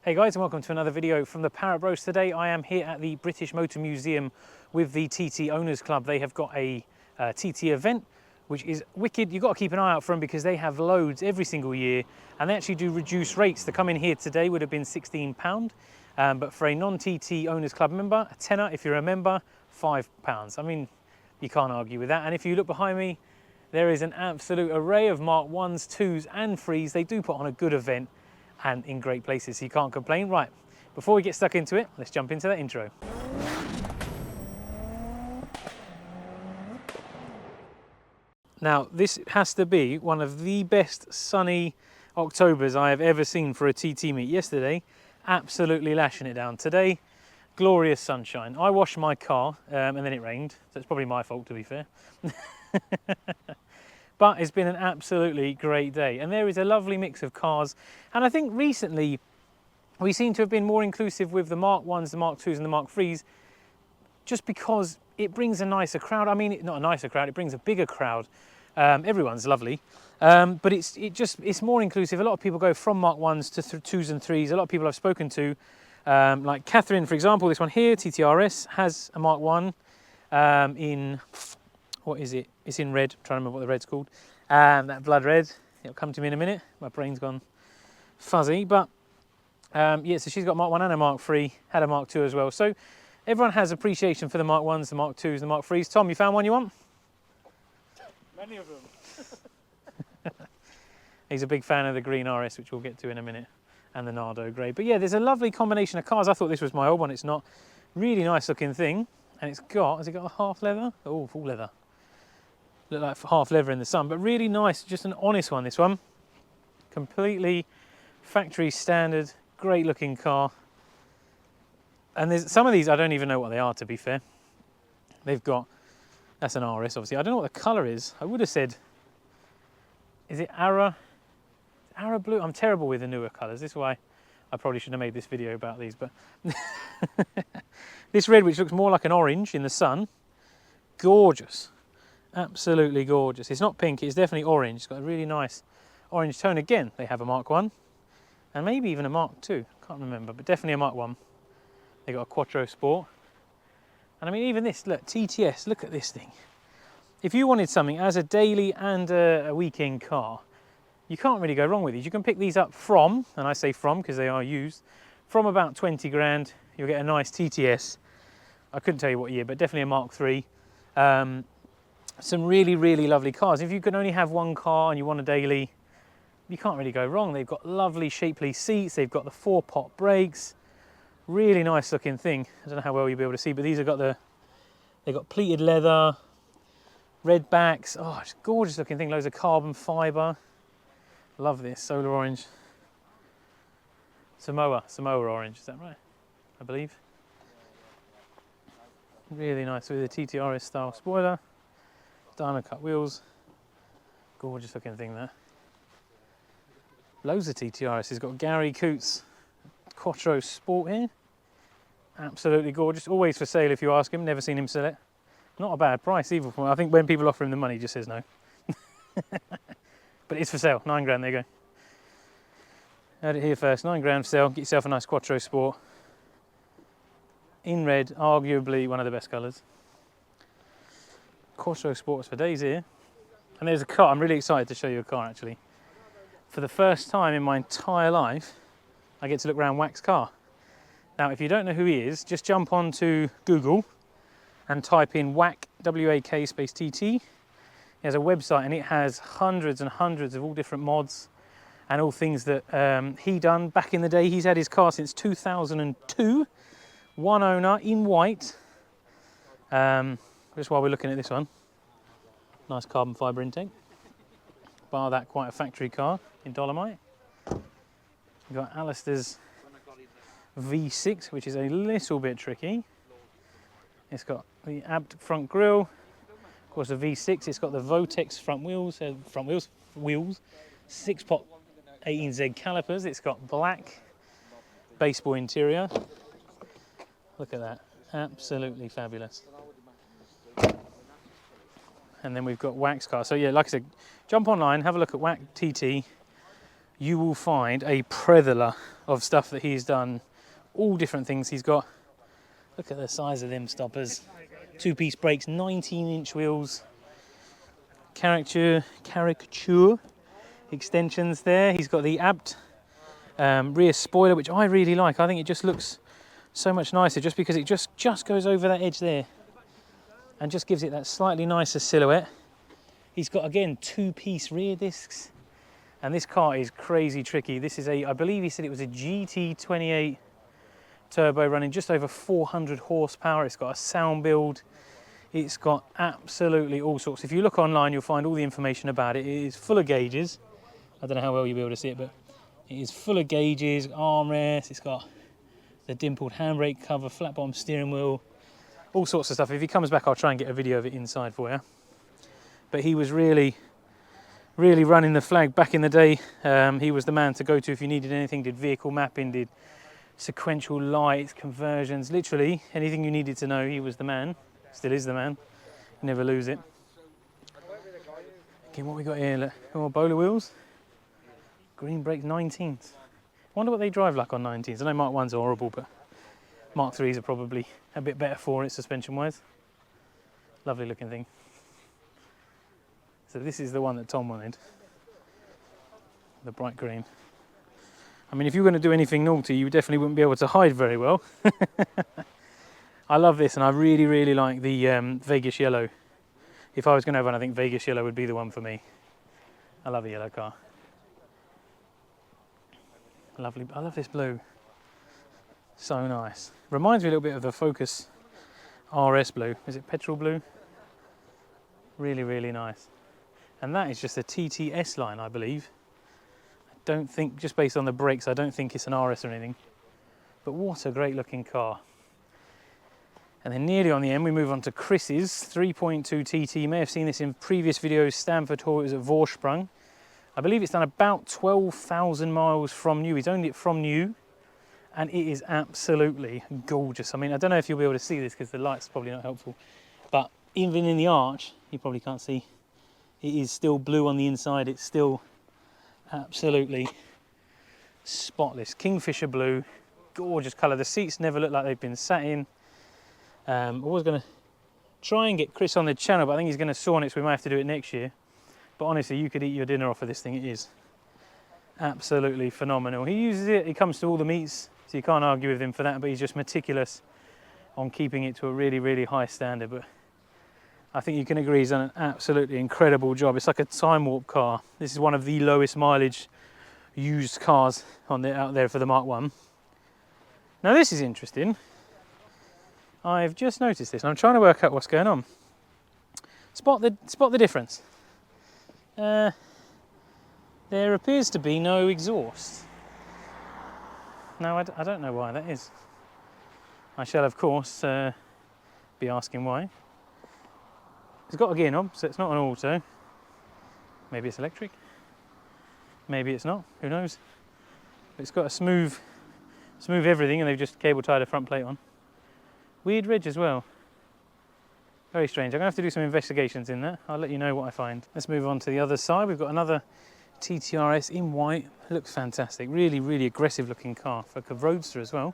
Hey guys, and welcome to another video from the Parrot Bros. Today I am here at the British Motor Museum with the TT Owners Club. They have got a TT event which is wicked. You've got to keep an eye out for them because they have loads every single year, and they actually do reduced rates. To come in here today would have been £16, but for a non-TT Owners Club member, a tenner. If you're a member, £5. I mean, you can't argue with that. And if you look behind me, there is an absolute array of Mark 1s, 2s and 3s. They do put on a good event and in great places, so you can't complain. Right, before we get stuck into it, let's jump into that intro. Now, this has to be one of the best sunny Octobers I have ever seen for a TT meet. Yesterday, absolutely lashing it down. Today, glorious sunshine. I washed my car and then it rained, so it's probably my fault, to be fair. But it's been an absolutely great day, and there is a lovely mix of cars. And I think recently we seem to have been more inclusive with the Mark 1s, the Mark 2s and the Mark 3s, just because it brings a nicer crowd. I mean, not a nicer crowd, it brings a bigger crowd. Everyone's lovely, but it's more inclusive. A lot of people go from Mark 1s to 2s and 3s. A lot of people I've spoken to, like Catherine, for example, this one here, TTRS, has a Mark 1 in... what is it? It's in red. I'm trying to remember what the red's called. That blood red. It'll come to me in a minute. My brain's gone fuzzy. But yeah, so she's got Mark 1 and a Mark 3, had a Mark 2 as well. So everyone has appreciation for the Mark 1s, the Mark 2s, the Mark 3s. Tom, you found one you want? Many of them. He's a big fan of the green RS, which we'll get to in a minute, and the Nardo grey. But yeah, there's a lovely combination of cars. I thought this was my old one. It's not. Really nice looking thing. And it's got, has it got a half leather? Oh, full leather. Look like half leather in the sun, but really nice, just an honest one, this one. Completely factory standard, great looking car. And there's some of these, I don't even know what they are, to be fair. They've got, that's an RS obviously. I don't know what the colour is. I would have said, is it Ara blue? I'm terrible with the newer colours. This is why I probably shouldn't have made this video about these, but this red, which looks more like an orange in the sun, gorgeous. Absolutely gorgeous. It's not pink, it's definitely orange. It's got a really nice orange tone. Again, they have a Mark 1 and maybe even a Mark 2. Can't remember, but definitely a Mark 1. They got a Quattro Sport. And I mean, even this, look, TTS, look at this thing. If you wanted something as a daily and a weekend car, you can't really go wrong with these. You can pick these up from, and I say from because they are used, from about 20 grand. You'll get a nice TTS. I couldn't tell you what year, but definitely a Mark 3. Some really, really lovely cars. If you can only have one car and you want a daily, you can't really go wrong. They've got lovely shapely seats. They've got the 4-pot brakes. Really nice looking thing. I don't know how well you'll be able to see, but these have got they've got pleated leather, red backs. Oh, it's a gorgeous looking thing. Loads of carbon fibre. Love this solar orange. Samoa orange, is that right? I believe. Really nice with the TTRS style spoiler. Diamond cut wheels. Gorgeous looking thing there. Loads of TTRS. He's got Gary Coots Quattro Sport here. Absolutely gorgeous. Always for sale if you ask him. Never seen him sell it. Not a bad price either. I think when people offer him the money, he just says no. But it's for sale. 9 grand. There you go. Heard it here first. 9 grand for sale. Get yourself a nice Quattro Sport. In red, arguably one of the best colours. Quattro Sports for days here. And there's a car. I'm really excited to show you a car actually. For the first time in my entire life, I get to look around Wack's car. Now, if you don't know who he is, just jump onto Google and type in Wack, W-A-K space T-T. He has a website and it has hundreds and hundreds of all different mods and all things that he done back in the day. He's had his car since 2002. One owner in white. Just while we're looking at this one, nice carbon fibre intake. Bar that, quite a factory car in Dolomite. We've got Alistair's V6, which is a little bit tricky. It's got the Abt front grille. Of course, the V6. It's got the Votex front wheels, 6-pot 18Z calipers. It's got black baseboard interior. Look at that, absolutely fabulous. And then we've got Wack's car. So yeah, like I said, jump online, have a look at Wack TT. You will find a Predator of stuff that he's done, all different things he's got. Look at the size of them stoppers. 2-piece brakes, 19-inch wheels, caricature extensions there. He's got the apt rear spoiler, which I really like. I think it just looks so much nicer just because it just goes over that edge there and just gives it that slightly nicer silhouette. He's got, again, 2-piece rear discs, and this car is crazy tricky. This is I believe he said it was a GT28 turbo running just over 400 horsepower. It's got a sound build. It's got absolutely all sorts. If you look online, you'll find all the information about it. It is full of gauges. I don't know how well you'll be able to see it, but it is full of gauges, armrests. It's got the dimpled handbrake cover, flat bottom steering wheel, all sorts of stuff. If he comes back, I'll try and get a video of it inside for you. But he was really running the flag back in the day. He was the man to go to if you needed anything. Did vehicle mapping, did sequential lights, conversions, literally anything you needed to know, he was the man. Still is the man. You never lose it. Okay, what we got here? Look, more bowler wheels. Green brakes, 19s. Wonder what they drive like on 19s. I know Mark 1s are horrible, but Mark 3s are probably a bit better for it suspension-wise. Lovely looking thing. So this is the one that Tom wanted. The bright green. I mean, if you were going to do anything naughty, you definitely wouldn't be able to hide very well. I love this, and I really like the Vegas yellow. If I was going to have one, I think Vegas yellow would be the one for me. I love a yellow car. Lovely. I love this blue. So nice. Reminds me a little bit of the Focus RS blue. Is it petrol blue? Really nice. And that is just a TTS line, I believe. I don't think, just based on the brakes, I don't think it's an RS or anything. But what a great looking car. And then nearly on the end, we move on to Chris's 3.2 TT. You may have seen this in previous videos. Stanford Tour, it was at Vorsprung. I believe it's done about 12,000 miles from new. He's owned it from new, and it is absolutely gorgeous. I mean, I don't know if you'll be able to see this because the light's probably not helpful, but even in the arch, you probably can't see, it is still blue on the inside. It's still absolutely spotless. Kingfisher blue, gorgeous colour. The seats never look like they've been sat in. I was going to try and get Chris on the channel, but I think he's going to saw on it, so we might have to do it next year. But honestly, you could eat your dinner off of this thing. It is absolutely phenomenal. He uses it, he comes to all the meets, so you can't argue with him for that, but he's just meticulous on keeping it to a really high standard. But I think you can agree he's done an absolutely incredible job. It's like a time warp car. This is one of the lowest mileage used cars out there for the Mark 1. Now this is interesting. I've just noticed this and I'm trying to work out what's going on. Spot the difference. There appears to be no exhaust. Now I don't know why that is. I shall of course be asking why. It's got a gear knob, so it's not an auto. Maybe it's electric. Maybe it's not, who knows. But it's got a smooth everything, and they've just cable tied a front plate on. Weird ridge as well. Very strange. I'm going to have to do some investigations in there. I'll let you know what I find. Let's move on to the other side. We've got another TTRS in white. It looks fantastic. Really aggressive looking car. For a roadster as well.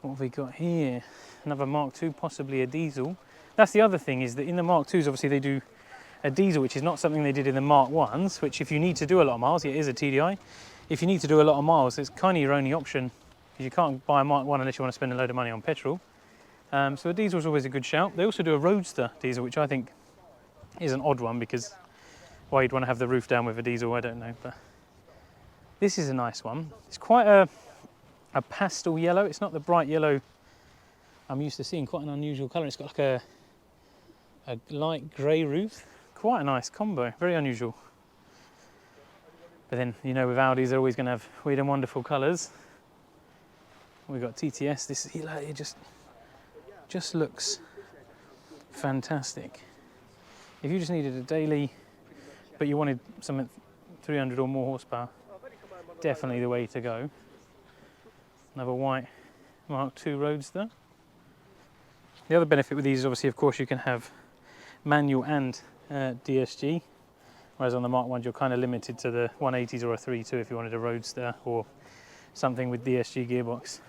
What have we got here? Another Mark II, possibly a diesel. That's the other thing, is that in the Mark IIs, obviously they do a diesel, which is not something they did in the Mark 1s, which if you need to do a lot of miles, it is a TDI. If you need to do a lot of miles, it's kind of your only option, because you can't buy a Mark 1 unless you want to spend a load of money on petrol. So a diesel is always a good shout. They also do a roadster diesel, which I think is an odd one, because why you'd want to have the roof down with a diesel, I don't know. But this is a nice one. It's quite a pastel yellow. It's not the bright yellow I'm used to seeing. Quite an unusual colour. It's got like a light grey roof. Quite a nice combo. Very unusual. But then, you know, with Audis, they're always going to have weird and wonderful colours. We've got TTS. This it just looks fantastic. If you just needed a daily, but you wanted something 300 or more horsepower, definitely the way to go. Another white Mark II Roadster. The other benefit with these is obviously, of course, you can have manual and DSG, whereas on the Mark 1s you're kind of limited to the 180s or a 3.2 if you wanted a Roadster, or something with DSG gearbox.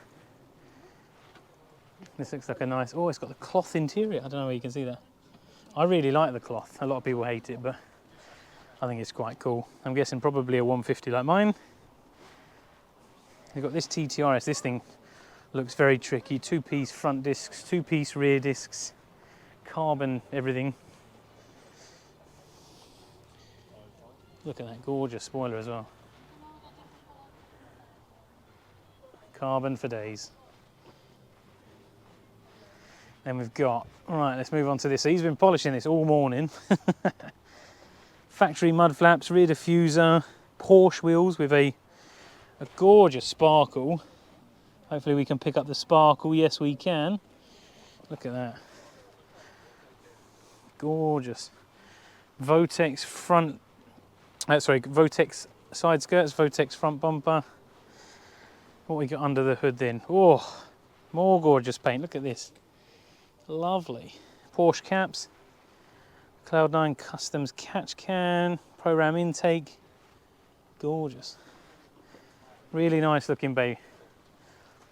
This looks like a nice, oh, it's got the cloth interior. I don't know where you can see that. I really like the cloth. A lot of people hate it, but I think it's quite cool. I'm guessing probably a 150 like mine. You've got this TTRS. This thing looks very tricky. 2-piece front discs, 2-piece rear discs, carbon everything. Look at that gorgeous spoiler as well. Carbon for days. Then we've got, right, let's move on to this. So he's been polishing this all morning. Factory mud flaps, rear diffuser, Porsche wheels with a gorgeous sparkle. Hopefully we can pick up the sparkle. Yes, we can. Look at that. Gorgeous. Votex front, Votex side skirts, Votex front bumper. What we got under the hood then? Oh, more gorgeous paint. Look at this. Lovely. Porsche caps. Cloud9 Customs catch can. Pro-Ram intake. Gorgeous. Really nice looking bay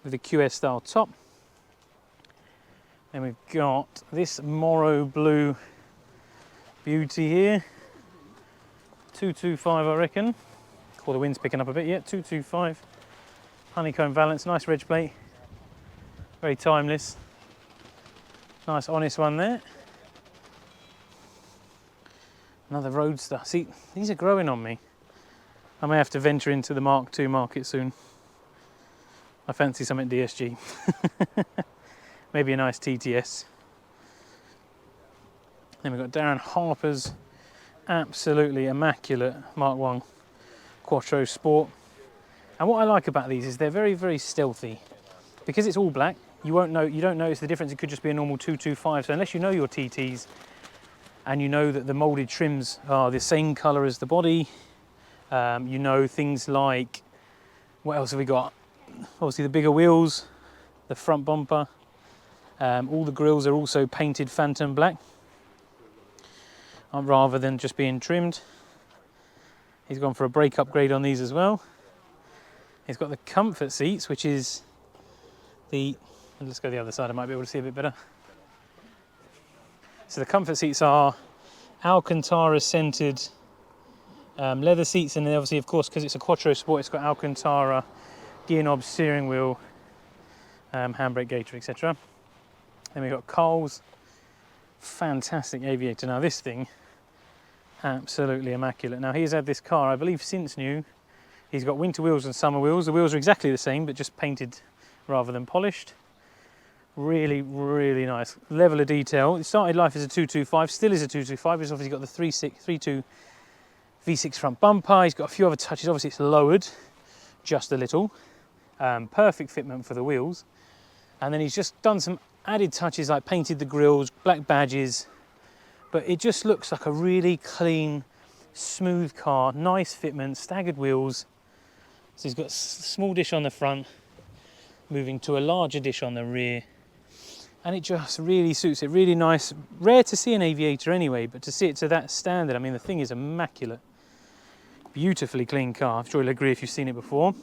with the QS style top. Then we've got this Morrow blue beauty here. 225 I reckon. Or the wind's picking up a bit yet. 225. Honeycomb valance, nice reg plate. Very timeless. Nice honest one there. Another Roadster. See, these are growing on me. I may have to venture into the Mark II market soon. I fancy something DSG. Maybe a nice TTS. Then we've got Darren Harper's absolutely immaculate Mark I Quattro Sport. And what I like about these is they're very, very stealthy. Because it's all black, you don't notice the difference. It could just be a normal 225. So unless you know your TTs and you know that the molded trims are the same color as the body, you know things like, what else have we got? Obviously the bigger wheels, the front bumper, all the grills are also painted phantom black rather than just being trimmed. He's gone for a brake upgrade on these as well. He's got the comfort seats, which is the, let's go the other side, I might be able to see a bit better. So the comfort seats are Alcantara scented leather seats, and then obviously, of course, because it's a Quattro Sport, it's got Alcantara gear knob, steering wheel, handbrake gaiter, etc. Then we've got Cole's fantastic aviator. Now this thing, absolutely immaculate. Now he's had this car, I believe, since new. He's got winter wheels and summer wheels. The wheels are exactly the same, but just painted rather than polished. Really, really nice. Level of detail. It started life as a 225, still is a 225. He's obviously got the 3.2 V6 front bumper. He's got a few other touches. Obviously it's lowered just a little. Perfect fitment for the wheels. And then he's just done some added touches like painted the grills, black badges. But it just looks like a really clean, smooth car. Nice fitment, staggered wheels. So he's got a small dish on the front, moving to a larger dish on the rear. And it just really suits it, really nice. Rare to see an aviator anyway, but to see it to that standard, I mean, the thing is immaculate. Beautifully clean car. I'm sure you'll agree if you've seen it before.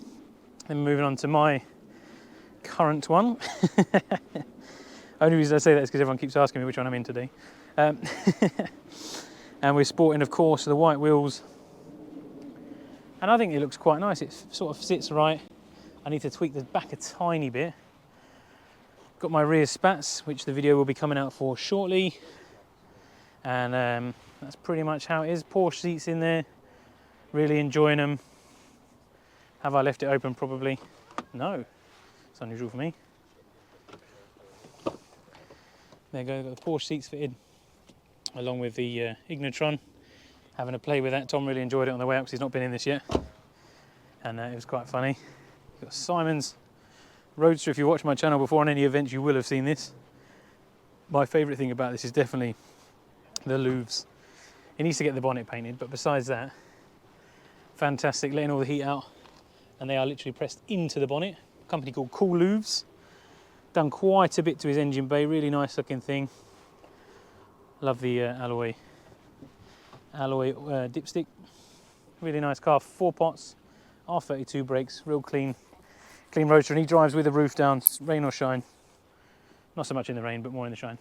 Then moving on to my current one. Only reason I say that is because everyone keeps asking me which one I'm in today. And we're sporting, of course, the white wheels. And I think it looks quite nice. It sort of sits right. I need to tweak the back a tiny bit. Got my rear spats, which the video will be coming out for shortly. And that's pretty much how it is. Porsche seats in there. Really enjoying them. Have I left it open? Probably. No. It's unusual for me. There you go, got the Porsche seats fitted, along with the Ignitron. Having a play with that. Tom really enjoyed it on the way up because he's not been in this yet. And it was quite funny. Got Simon's Roadster. If you watch my channel before on any events, you will have seen this. My favourite thing about this is definitely the louvres. It needs to get the bonnet painted, but besides that, fantastic, letting all the heat out. And they are literally pressed into the bonnet. A company called Cool Louvres. Done quite a bit to his engine bay, really nice looking thing. Love the alloy dipstick. Really nice car, 4 pots, R32 brakes, real clean. clean roadster, and he drives with the roof down, rain or shine. Not so much in the rain, but more in the shine.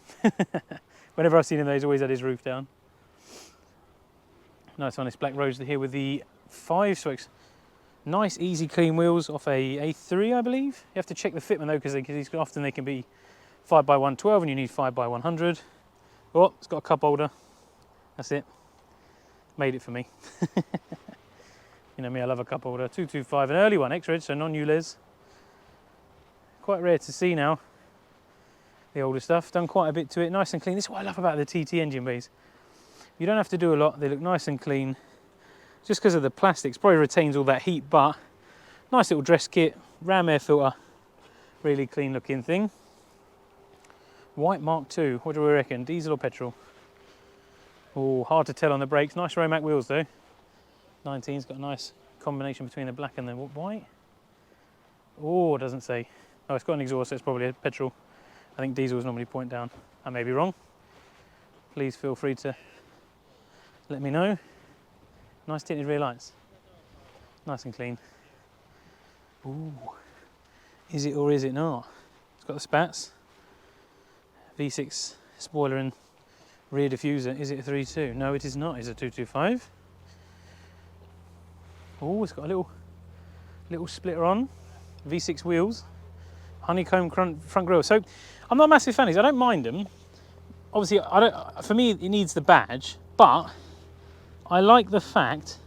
Whenever I've seen him, he's always had his roof down. Nice on this black roadster here with the 5 spokes. Nice, easy, clean wheels off a A3, I believe. You have to check the fitment though, because often they can be 5x112 and you need 5x100. Oh, it's got a cup holder. That's it. Made it for me. You know me, I love a cup holder. 225, an early one, X-Reg, so non-ULEZ. Quite rare to see now, the older stuff. Done quite a bit to it, nice and clean. This is what I love about the TT engine bays. You don't have to do a lot, they look nice and clean. Just because of the plastics, probably retains all that heat, but nice little dress kit, ram air filter, really clean looking thing. White Mark II, what do we reckon, diesel or petrol? Oh, hard to tell on the brakes, nice Romac wheels though. 19's got a nice combination between the black and the white. Oh, it doesn't say. Oh, it's got an exhaust, so it's probably a petrol. I think diesels normally point down. I may be wrong. Please feel free to let me know. Nice tinted rear lights. Nice and clean. Ooh. Is it or is it not? It's got the spats. V6 spoiler and rear diffuser. Is it a 3.2? No, it is not. It's a 225. Oh, it's got a little splitter on. V6 wheels. Honeycomb front grille. So I'm not a massive fan of these. I don't mind them. Obviously, for me, it needs the badge, but I like the fact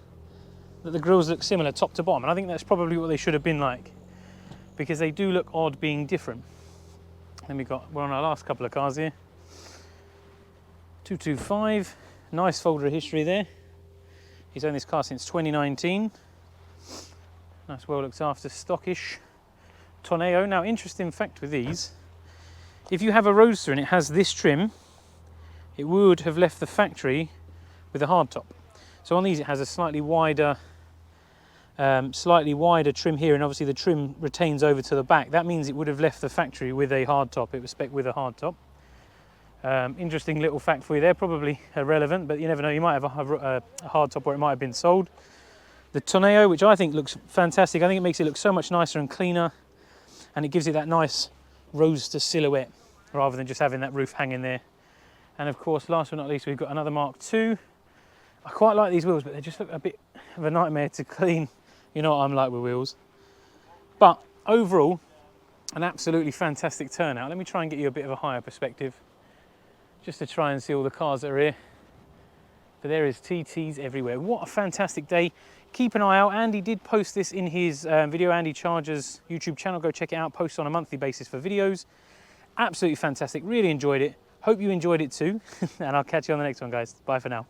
that the grills look similar top to bottom, and I think that's probably what they should have been like, because they do look odd being different. Then we're on our last couple of cars here. 225, nice folder of history there. He's owned this car since 2019. Nice, well looked after, stockish Toneo. Now, interesting fact with these, if you have a Roadster and it has this trim, it would have left the factory with a hard top. So on these it has a slightly wider trim here, and obviously the trim retains over to the back. That means it would have left the factory with a hard top. It was spec'd with a hard top. Interesting little fact for you there, probably irrelevant, but you never know, you might have a hard top where it might have been sold. The Toneo, which I think looks fantastic, I think it makes it look so much nicer and cleaner, and it gives it that nice Roadster silhouette rather than just having that roof hanging there. And of course, last but not least, we've got another Mark II. I quite like these wheels, but they just look a bit of a nightmare to clean. You know what I'm like with wheels. But overall, an absolutely fantastic turnout. Let me try and get you a bit of a higher perspective, just to try and see all the cars that are here. But there is TTs everywhere. What a fantastic day. Keep an eye out. Andy did post this in his video, Andy Charger's YouTube channel. Go check it out. Posts on a monthly basis for videos. Absolutely fantastic. Really enjoyed it. Hope you enjoyed it too. And I'll catch you on the next one, guys. Bye for now.